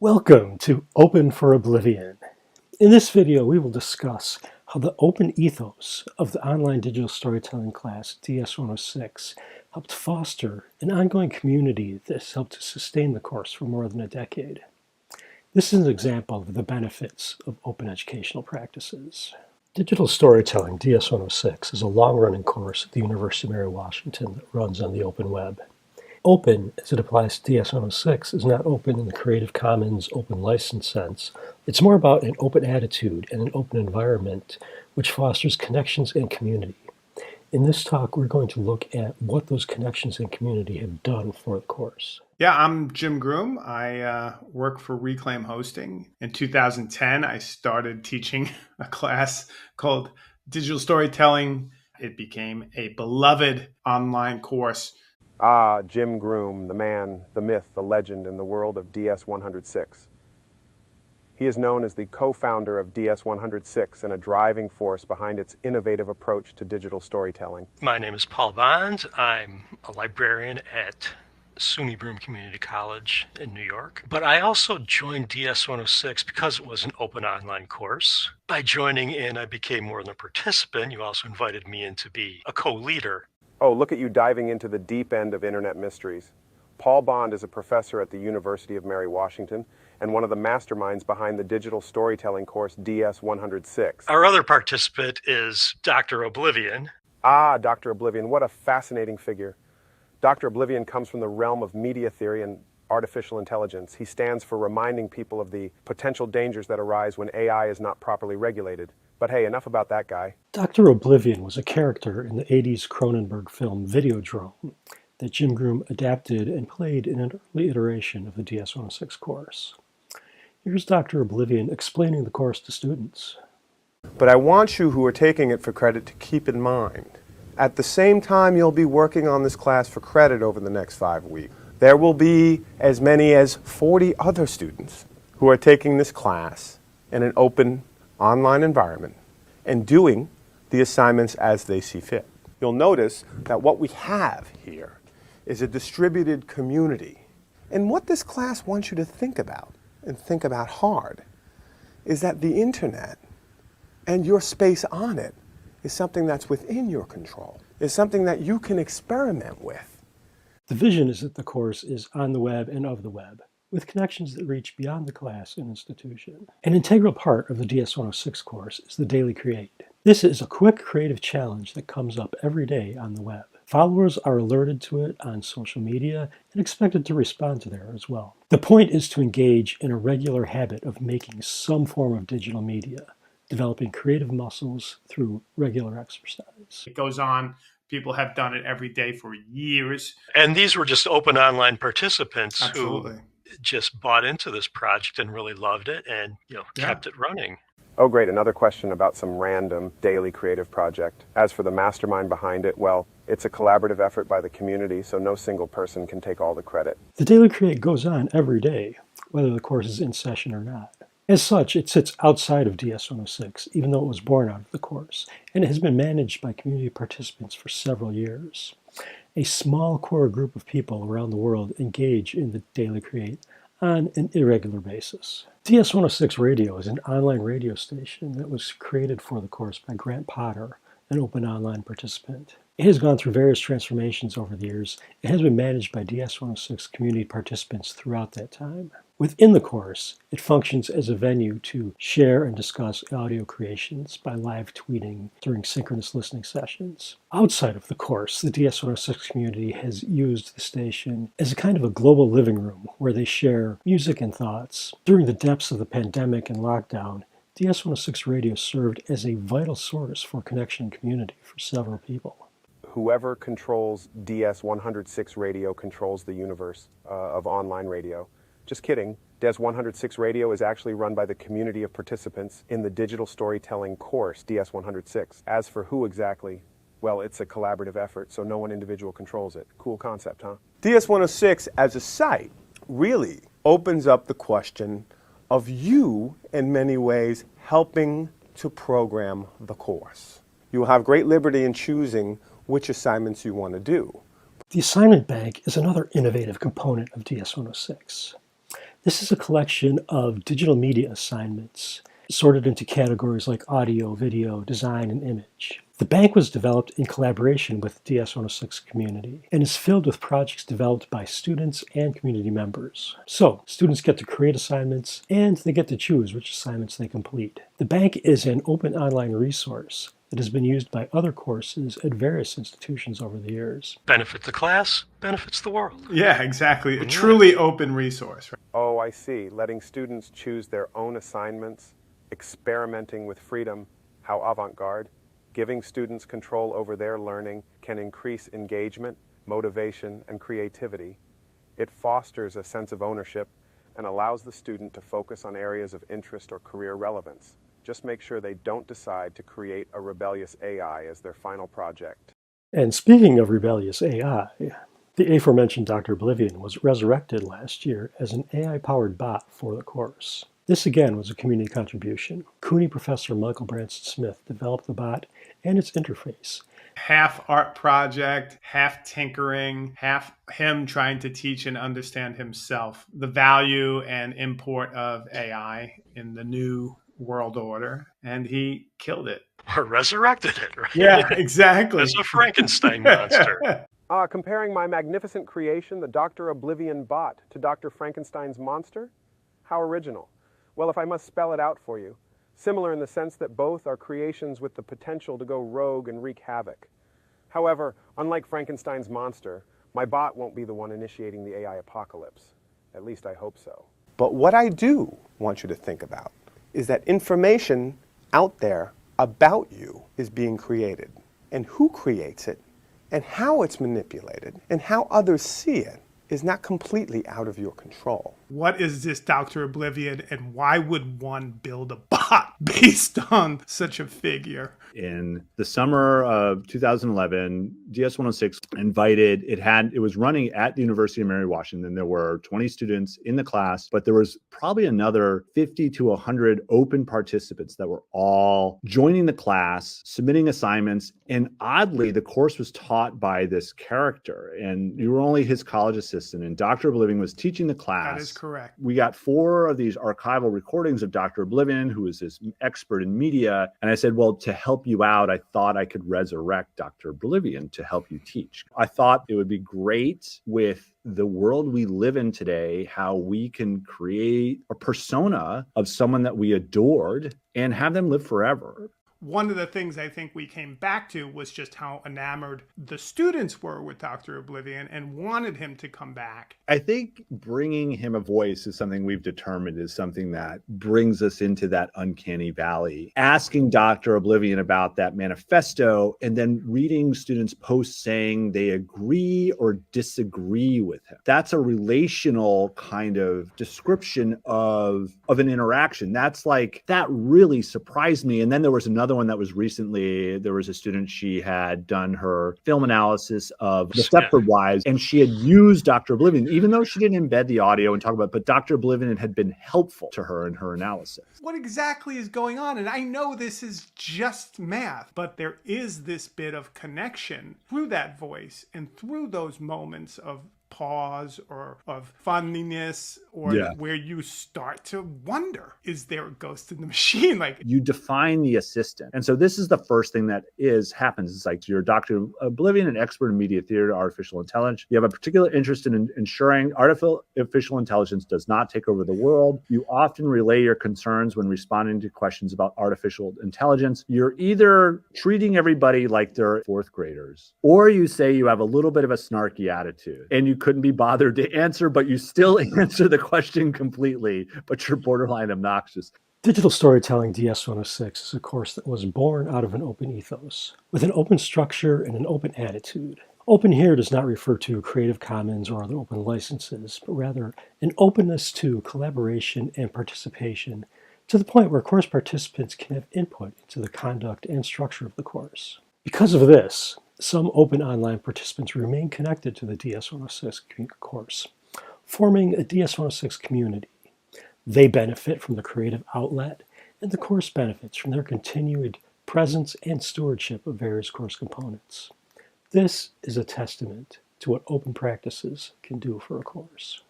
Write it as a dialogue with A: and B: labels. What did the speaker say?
A: Welcome to Open for Oblivion. In this video, we will discuss how the open ethos of the online digital storytelling class DS-106 helped foster an ongoing community that has helped to sustain the course for more than a decade. This is an example of the benefits of open educational practices. Digital Storytelling DS-106 is a long-running course at the University of Mary Washington that runs on the open web. Open, as it applies to DS-106, is not open in the Creative Commons open license sense. It's more about an open attitude and an open environment which fosters connections and community. In this talk, we're going to look at what those connections and community have done for the course.
B: Yeah, I'm Jim Groom. I work for Reclaim Hosting. In 2010, I started teaching a class called Digital Storytelling. It became a beloved online course.
C: Jim Groom, the man, the myth, the legend in the world of DS-106. He is known as the co-founder of DS-106 and a driving force behind its innovative approach to digital storytelling.
D: My name is Paul Bond. I'm a librarian at SUNY Broome Community College in New York. But I also joined DS-106 because it was an open online course. By joining in, I became more than a participant. You also invited me in to be a co-leader.
C: Oh, look at you diving into the deep end of internet mysteries. Paul Bond is a professor at the University of Mary Washington and one of the masterminds behind the digital storytelling course DS-106.
D: Our other participant is Dr. Oblivion.
C: Dr. Oblivion, what a fascinating figure. Dr. Oblivion comes from the realm of media theory and artificial intelligence. He stands for reminding people of the potential dangers that arise when AI is not properly regulated. But hey, enough about that guy.
A: Dr. Oblivion was a character in the 80s Cronenberg film Videodrome that Jim Groom adapted and played in an early iteration of the DS-106 course. Here's Dr. Oblivion explaining the course to students.
E: But I want you who are taking it for credit to keep in mind, at the same time you'll be working on this class for credit over the next 5 weeks, there will be as many as 40 other students who are taking this class in an open online environment and doing the assignments as they see fit. You'll notice that what we have here is a distributed community. And what this class wants you to think about, and think about hard, is that the internet and your space on it is something that's within your control, is something that you can experiment with.
A: The vision is that the course is on the web and of the web, with connections that reach beyond the class and institution. An integral part of the DS-106 course is the Daily Create. This is a quick creative challenge that comes up every day on the web. Followers are alerted to it on social media and expected to respond to there as well. The point is to engage in a regular habit of making some form of digital media, developing creative muscles through regular exercise.
B: It goes on. People have done it every day for years.
D: And these were just open online participants
B: Absolutely.
D: who just bought into this project and really loved it and kept it running.
C: Oh great, another question about some random daily creative project. As for the mastermind behind it, well, it's a collaborative effort by the community, so no single person can take all the credit.
A: The Daily Create goes on every day, whether the course is in session or not. As such, it sits outside of DS-106, even though it was born out of the course, and it has been managed by community participants for several years. A small core group of people around the world engage in the Daily Create on an irregular basis. DS-106 Radio is an online radio station that was created for the course by Grant Potter, an open online participant. It has gone through various transformations over the years. It has been managed by DS-106 community participants throughout that time. Within the course, it functions as a venue to share and discuss audio creations by live tweeting during synchronous listening sessions. Outside of the course, the DS-106 community has used the station as a kind of a global living room where they share music and thoughts. During the depths of the pandemic and lockdown, DS-106 Radio served as a vital source for connection and community for several people.
C: Whoever controls DS-106 Radio controls the universe of online radio. Just kidding. DS-106 Radio is actually run by the community of participants in the digital storytelling course, DS-106. As for who exactly, well, it's a collaborative effort, so no one individual controls it. Cool concept, huh?
E: DS-106 as a site really opens up the question of you, in many ways, helping to program the course. You will have great liberty in choosing which assignments you want to do.
A: The assignment bank is another innovative component of DS-106. This is a collection of digital media assignments sorted into categories like audio, video, design, and image. The bank was developed in collaboration with the DS-106 community and is filled with projects developed by students and community members. So, students get to create assignments and they get to choose which assignments they complete. The bank is an open online resource that has been used by other courses at various institutions over the years.
D: Benefit the class, benefits the world.
B: Yeah, exactly. A truly open resource. Right?
C: Oh, I see. Letting students choose their own assignments, experimenting with freedom, how avant-garde. Giving students control over their learning can increase engagement, motivation, and creativity. It fosters a sense of ownership and allows the student to focus on areas of interest or career relevance. Just make sure they don't decide to create a rebellious AI as their final project.
A: And speaking of rebellious AI, the aforementioned Dr. Oblivion was resurrected last year as an AI-powered bot for the course. This again was a community contribution. CUNY professor Michael Branson Smith developed the bot and its interface.
B: Half art project, half tinkering, half him trying to teach and understand himself the value and import of AI in the new world order, and he killed it.
D: Or resurrected it, right?
B: Yeah, exactly.
D: As a Frankenstein monster.
C: Comparing my magnificent creation, the Dr. Oblivion bot, to Dr. Frankenstein's monster? How original. Well, if I must spell it out for you, similar in the sense that both are creations with the potential to go rogue and wreak havoc. However, unlike Frankenstein's monster, my bot won't be the one initiating the AI apocalypse. At least I hope so. But what I do want you to think about is that information out there about you is being created, and who creates it, and how it's manipulated, and how others see it is not completely out of your control.
B: What is this Dr. Oblivion, and why would one build a bot based on such a figure?
F: In the summer of 2011, DS-106 invited, it was running at the University of Mary Washington. There were 20 students in the class, but there was probably another 50 to 100 open participants that were all joining the class, submitting assignments. And oddly, the course was taught by this character, and you were only his college assistant, and Dr. Oblivion was teaching the class.
B: That is correct.
F: We got 4 of these archival recordings of Dr. Oblivion, who is this expert in media. And I said, well, to help you out, I thought I could resurrect Dr. Oblivion to help you teach. I thought it would be great with the world we live in today, how we can create a persona of someone that we adored and have them live forever.
B: One of the things I think we came back to was just how enamored the students were with Dr. Oblivion and wanted him to come back.
F: I think bringing him a voice is something we've determined is something that brings us into that uncanny valley. Asking Dr. Oblivion about that manifesto and then reading students' posts saying they agree or disagree with him. That's a relational kind of description of an interaction. That really surprised me. And then there was another one that was recently, there was a student, she had done her film analysis of The Stepford Wives, and she had used Dr. Oblivion, even though she didn't embed the audio and talk about it, but Dr. Oblivion had been helpful to her in her analysis.
B: What exactly is going on? And I know this is just math, but there is this bit of connection through that voice and through those moments of pause or of funniness or where you start to wonder, is there a ghost in the machine? Like,
F: you define the assistant. And so this is the first thing that happens. It's like you're Dr. Oblivion, an expert in media theater, artificial intelligence. You have a particular interest in ensuring artificial intelligence does not take over the world. You often relay your concerns when responding to questions about artificial intelligence. You're either treating everybody like they're 4th graders, or you say you have a little bit of a snarky attitude and you couldn't be bothered to answer, but you still answer the question completely, but you're borderline obnoxious.
A: Digital Storytelling DS-106 is a course that was born out of an open ethos, with an open structure and an open attitude. Open here does not refer to Creative Commons or other open licenses, but rather an openness to collaboration and participation to the point where course participants can have input into the conduct and structure of the course. Because of this, some open online participants remain connected to the DS-106 course, forming a DS-106 community. They benefit from the creative outlet, and the course benefits from their continued presence and stewardship of various course components. This is a testament to what open practices can do for a course.